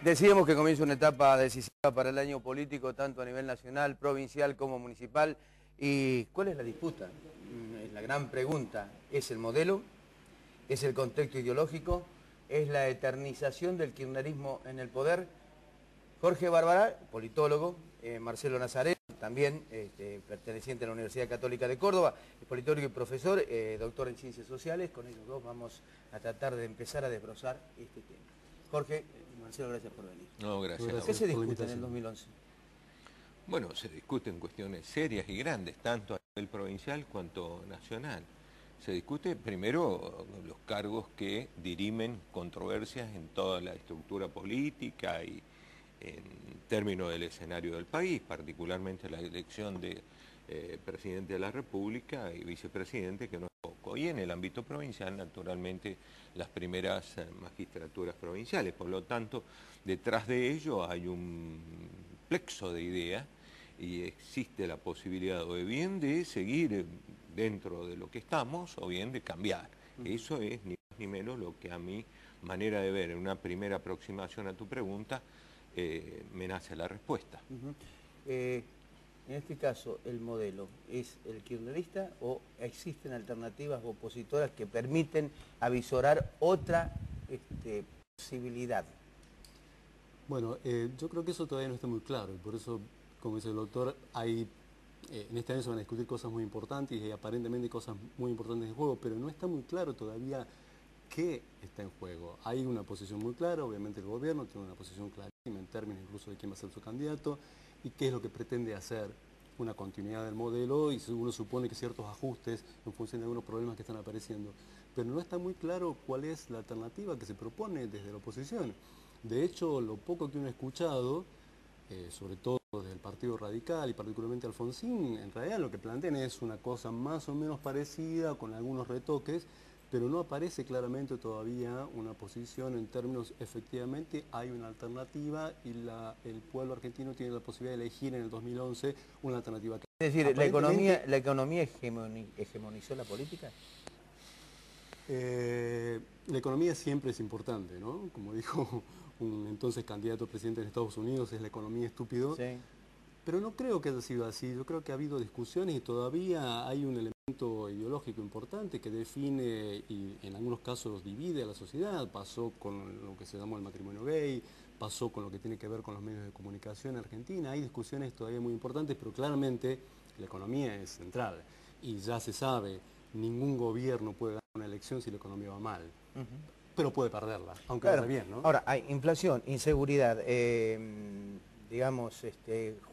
Decíamos que comienza una etapa decisiva para el año político, tanto a nivel nacional, provincial como municipal. ¿Y cuál es la disputa? Es la gran pregunta. ¿Es el modelo? ¿Es el contexto ideológico? ¿Es la eternización del kirchnerismo en el poder? Jorge Barbará, politólogo, Marcelo Nazareno, también perteneciente a la Universidad Católica de Córdoba, es politólogo y profesor, doctor en Ciencias Sociales. Con ellos dos vamos a tratar de empezar a desbrozar este tema. Jorge, Marcelo, gracias por venir. No, gracias a ¿Qué vos. se discute en el 2011? Bueno, se discuten cuestiones serias y grandes, tanto a nivel provincial cuanto nacional. Se discute primero los cargos que dirimen controversias en toda la estructura política y en términos del escenario del país, particularmente la elección de presidente de la República y vicepresidente, que no es poco. Y en el ámbito provincial, naturalmente, las primeras magistraturas provinciales. Por lo tanto, detrás de ello hay un plexo de ideas y existe la posibilidad o bien de seguir dentro de lo que estamos o bien de cambiar. Eso es ni más ni menos lo que a mi manera de ver en una primera aproximación a tu pregunta me nace la respuesta. En este caso, ¿el modelo es el kirchnerista o existen alternativas opositoras que permiten avisorar otra posibilidad? Bueno, yo creo que eso todavía no está muy claro y por eso, como dice el doctor, en este año se van a discutir cosas muy importantes y aparentemente cosas muy importantes en juego, pero no está muy claro todavía qué está en juego. Hay una posición muy clara, obviamente el gobierno tiene una posición clarísima en términos incluso de quién va a ser su candidato y qué es lo que pretende hacer, una continuidad del modelo y uno supone que ciertos ajustes en función de algunos problemas que están apareciendo, pero no está muy claro cuál es la alternativa que se propone desde la oposición. De hecho, lo poco que uno ha escuchado, sobre todo del Partido Radical y particularmente Alfonsín, en realidad lo que plantean es una cosa más o menos parecida con algunos retoques, pero no aparece claramente todavía una posición en términos, efectivamente, hay una alternativa y el pueblo argentino tiene la posibilidad de elegir en el 2011 una alternativa. Es decir, ¿la economía hegemonizó la política? La economía siempre es importante, ¿no? Como dijo un entonces candidato a presidente de Estados Unidos, es la economía estúpido. Sí. Pero no creo que haya sido así, yo creo que ha habido discusiones y todavía hay un elemento ideológico importante que define y en algunos casos divide a la sociedad. Pasó con lo que se llamó el matrimonio gay, pasó con lo que tiene que ver con los medios de comunicación en Argentina. Hay discusiones todavía muy importantes, pero claramente la economía es central y ya se sabe, ningún gobierno puede ganar una elección si la economía va mal. Pero puede perderla, aunque vaya bien, ¿no? Ahora, hay inflación, inseguridad, digamos,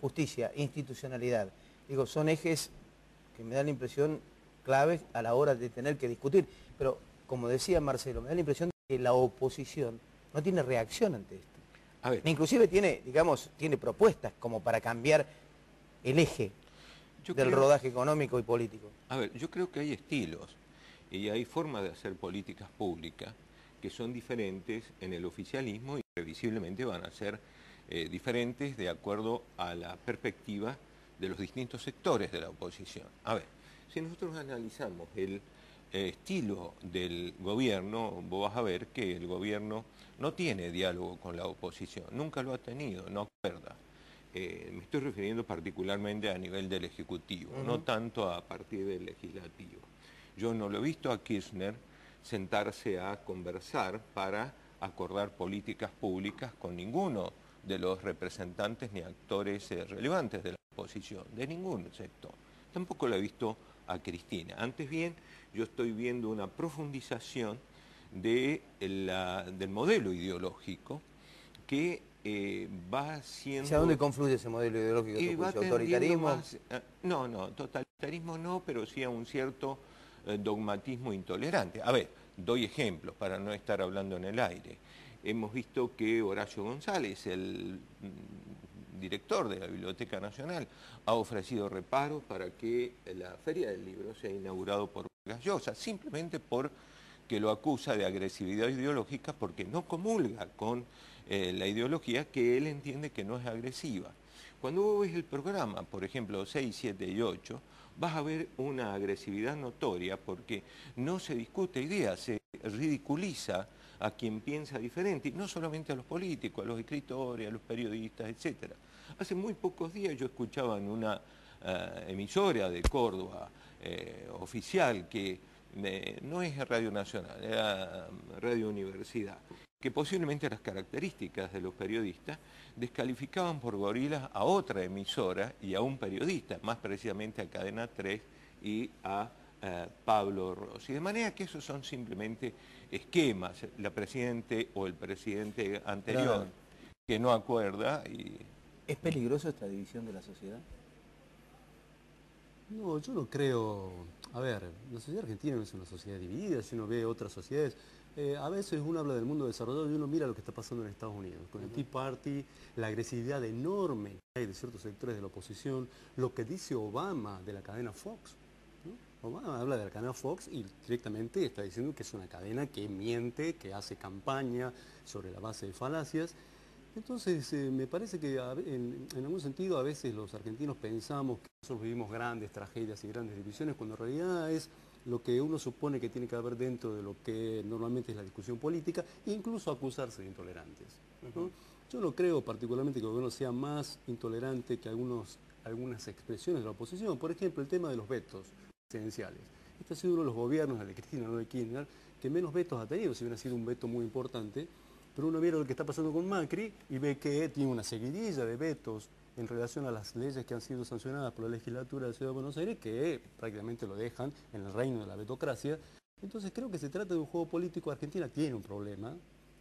justicia, institucionalidad. Digo, son ejes que me dan la impresión claves a la hora de tener que discutir. Pero, como decía Marcelo, me da la impresión de que la oposición no tiene reacción ante esto. A ver, Inclusive tiene, digamos, tiene propuestas como para cambiar el eje del rodaje económico y político. A ver, yo creo que hay estilos y hay formas de hacer políticas públicas que son diferentes en el oficialismo y previsiblemente van a ser diferentes de acuerdo a la perspectiva de los distintos sectores de la oposición. A ver, si nosotros analizamos el estilo del gobierno, vos vas a ver que el gobierno no tiene diálogo con la oposición, nunca lo ha tenido, no acuerda. Me estoy refiriendo particularmente a nivel del Ejecutivo, no tanto a partir del Legislativo. Yo no lo he visto a Kirchner sentarse a conversar para acordar políticas públicas con ninguno de los representantes ni actores relevantes de la oposición, de ningún sector. Tampoco lo he visto a Cristina. Antes bien, yo estoy viendo una profundización del modelo ideológico que va siendo... ¿Hacia dónde confluye ese modelo ideológico? Y va ¿Autoritarismo? más, no, totalitarismo no, pero sí a un cierto dogmatismo intolerante. A ver, doy ejemplos para no estar hablando en el aire. Hemos visto que Horacio González, el director de la Biblioteca Nacional, ha ofrecido reparos para que la Feria del Libro sea inaugurado por Vargas Llosa, simplemente porque lo acusa de agresividad ideológica porque no comulga con la ideología que él entiende que no es agresiva. Cuando vos ves el programa, por ejemplo, 6, 7 y 8, vas a ver una agresividad notoria porque no se discute ideas, se ridiculiza a quien piensa diferente, y no solamente a los políticos, a los escritores, a los periodistas, etc. Hace muy pocos días yo escuchaba en una emisora de Córdoba oficial, que no es Radio Nacional, era Radio Universidad, que posiblemente las características de los periodistas descalificaban por gorilas a otra emisora y a un periodista, más precisamente a Cadena 3 y a Pablo Rossi. De manera que esos son simplemente esquemas, la presidente o el presidente anterior que no acuerda. ¿Es peligroso esta división de la sociedad? No, yo no creo. A ver, la sociedad argentina no es una sociedad dividida, si uno ve otras sociedades. A veces uno habla del mundo desarrollado y uno mira lo que está pasando en Estados Unidos, con el Tea Party, la agresividad enorme que hay de ciertos sectores de la oposición, lo que dice Obama de la cadena Fox, ¿no? Obama habla de la cadena Fox y directamente está diciendo que es una cadena que miente, que hace campaña sobre la base de falacias. Entonces, me parece que en algún sentido a veces los argentinos pensamos que nosotros vivimos grandes tragedias y grandes divisiones, cuando en realidad es lo que uno supone que tiene que haber dentro de lo que normalmente es la discusión política, e incluso acusarse de intolerantes, ¿no? Yo no creo particularmente que el gobierno sea más intolerante que algunas expresiones de la oposición. Por ejemplo, el tema de los vetos presidenciales. Este ha sido uno de los gobiernos, el de Cristina, no de Kirchner, que menos vetos ha tenido, si hubiera sido un veto muy importante. Pero uno mira lo que está pasando con Macri y ve que tiene una seguidilla de vetos en relación a las leyes que han sido sancionadas por la legislatura de la Ciudad de Buenos Aires, que prácticamente lo dejan en el reino de la vetocracia. Entonces creo que se trata de un juego político. Argentina tiene un problema,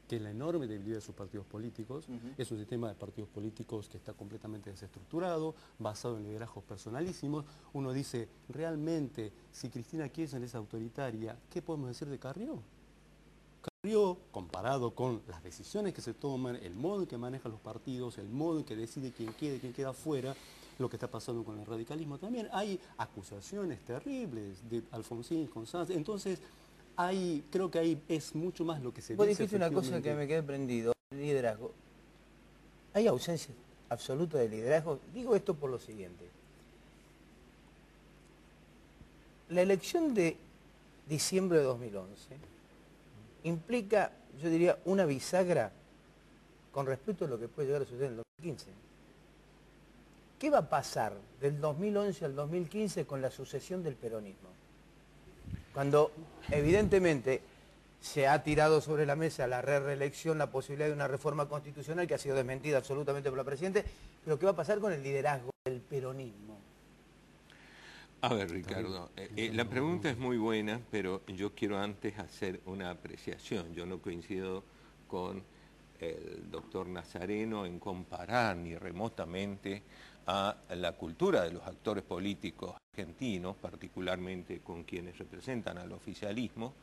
que es la enorme debilidad de sus partidos políticos. Es un sistema de partidos políticos que está completamente desestructurado, basado en liderazgos personalísimos. Uno dice, realmente, si Cristina Kirchner es autoritaria, ¿qué podemos decir de Carrió? Carrió, comparado con las decisiones que se toman, el modo en que manejan los partidos, el modo en que decide quién queda y quién queda fuera, lo que está pasando con el radicalismo también, hay acusaciones terribles de Alfonsín, con Sanz. Entonces, creo que ahí es mucho más lo que se dice. Vos dijiste una cosa que me quedé prendido, el liderazgo. ¿Hay ausencia absoluta de liderazgo? Digo esto por lo siguiente. La elección de diciembre de 2011 implica, yo diría, una bisagra con respecto a lo que puede llegar a suceder en el 2015. ¿Qué va a pasar del 2011 al 2015 con la sucesión del peronismo? Cuando evidentemente se ha tirado sobre la mesa la reelección, la posibilidad de una reforma constitucional que ha sido desmentida absolutamente por la Presidenta, pero ¿qué va a pasar con el liderazgo del peronismo? A ver, Ricardo, la pregunta es muy buena, pero yo quiero antes hacer una apreciación. Yo no coincido con el doctor Nazareno en comparar ni remotamente a la cultura de los actores políticos argentinos, particularmente con quienes representan al oficialismo,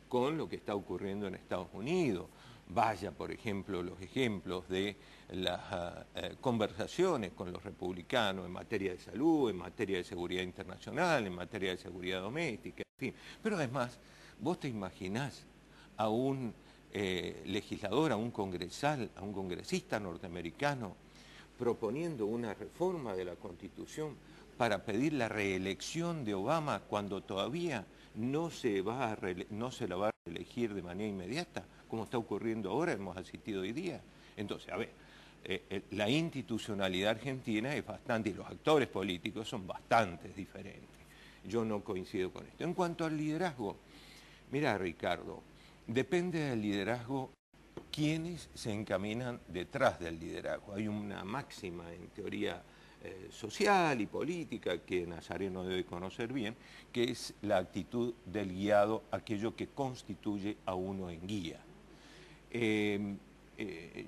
con lo que está ocurriendo en Estados Unidos. Vaya, por ejemplo, los ejemplos de las conversaciones con los republicanos en materia de salud, en materia de seguridad internacional, en materia de seguridad doméstica, en fin. Pero además, vos te imaginás a un legislador, a un congresista norteamericano proponiendo una reforma de la Constitución para pedir la reelección de Obama cuando todavía no se la va a reelegir de manera inmediata, como está ocurriendo ahora, hemos asistido hoy día. Entonces, a ver, la institucionalidad argentina es bastante, y los actores políticos son bastante diferentes. Yo no coincido con esto. En cuanto al liderazgo, mira, Ricardo, depende del liderazgo quiénes se encaminan detrás del liderazgo. Hay una máxima en teoría social y política que Nazareno debe conocer bien, que es la actitud del guiado, aquello que constituye a uno en guía.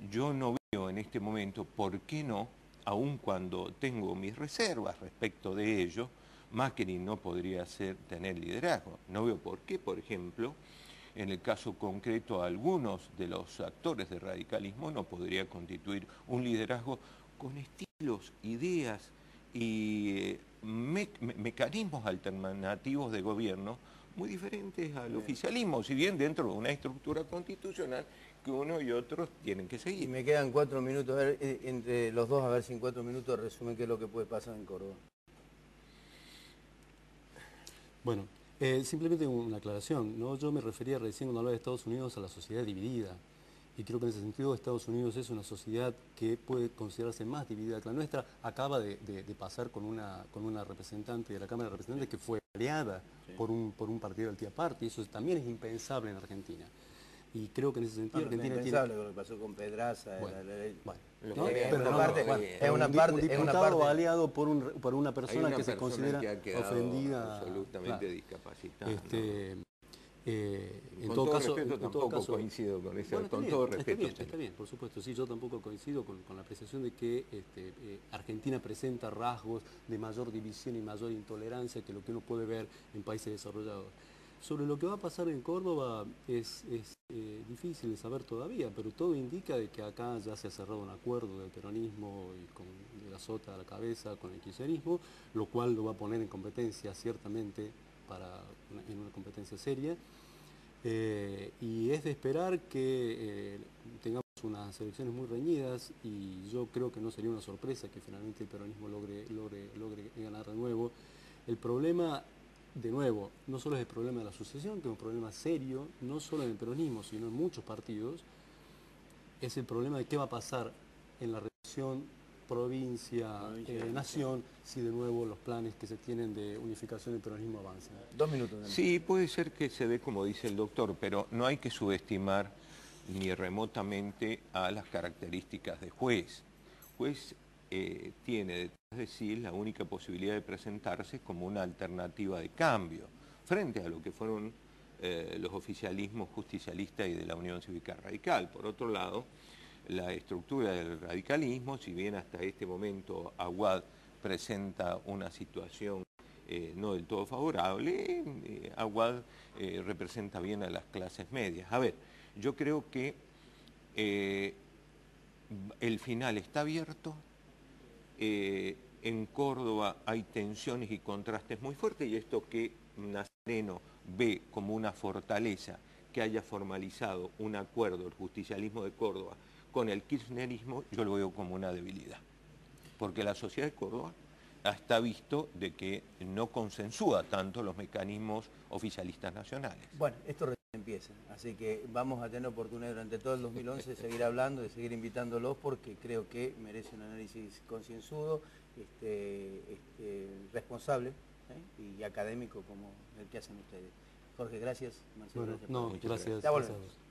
Yo no veo en este momento por qué no, aun cuando tengo mis reservas respecto de ello, Macri no podría tener liderazgo. No veo por qué, por ejemplo, en el caso concreto, algunos de los actores del radicalismo no podría constituir un liderazgo con estilos, ideas y mecanismos alternativos de gobierno muy diferentes al oficialismo, si bien dentro de una estructura constitucional que uno y otros tienen que seguir. Y me quedan 4 minutos, a ver, entre los dos, a ver si en 4 minutos resumen qué es lo que puede pasar en Córdoba. Bueno, Simplemente una aclaración, ¿no? Yo me refería recién cuando hablaba de Estados Unidos a la sociedad dividida. Y creo que en ese sentido Estados Unidos es una sociedad que puede considerarse más dividida que la nuestra. Acaba de pasar con una representante de la Cámara de Representantes que fue aliada por un partido del Tea Party. Eso también es impensable en Argentina. Y creo que en ese sentido Argentina es impensable lo que pasó con Pedraza. Es un diputado aliado por una persona que se considera ofendida. Absolutamente discapacitada. En Con todo todo caso, respeto, tampoco coincido con eso. Bueno, con todo respeto. Está bien, por supuesto. Sí, yo tampoco coincido con la apreciación de que Argentina presenta rasgos de mayor división y mayor intolerancia que lo que uno puede ver en países desarrollados. Sobre lo que va a pasar en Córdoba es difícil de saber todavía, pero todo indica de que acá ya se ha cerrado un acuerdo del peronismo y con de la Sota a la cabeza con el kirchnerismo, lo cual lo va a poner en competencia ciertamente en una competencia seria. Y es de esperar que tengamos unas elecciones muy reñidas y yo creo que no sería una sorpresa que finalmente el peronismo logre ganar de nuevo. El problema, de nuevo, no solo es el problema de la sucesión, que es un problema serio, no solo en el peronismo, sino en muchos partidos, es el problema de qué va a pasar en la relación provincia-nación, si de nuevo los planes que se tienen de unificación del peronismo avanzan. 2 minutos. Sí, puede ser que se dé como dice el doctor, pero no hay que subestimar ni remotamente a las características de Juez. Juez tiene detrás de sí la única posibilidad de presentarse como una alternativa de cambio frente a lo que fueron los oficialismos justicialistas y de la Unión Cívica Radical. Por otro lado, la estructura del radicalismo, si bien hasta este momento Aguad presenta una situación no del todo favorable, Aguad representa bien a las clases medias. A ver, yo creo que el final está abierto. En Córdoba hay tensiones y contrastes muy fuertes y esto que Nazareno ve como una fortaleza que haya formalizado un acuerdo el justicialismo de Córdoba con el kirchnerismo, yo lo veo como una debilidad. Porque la sociedad de Córdoba está visto de que no consensúa tanto los mecanismos oficialistas nacionales. Bueno, esto recién empieza, así que vamos a tener oportunidad durante todo el 2011 de seguir hablando, de seguir invitándolos, porque creo que merece un análisis concienzudo, responsable y académico como el que hacen ustedes. Jorge, gracias. Marcelo, Bueno, gracias. gracias. Ya volvemos.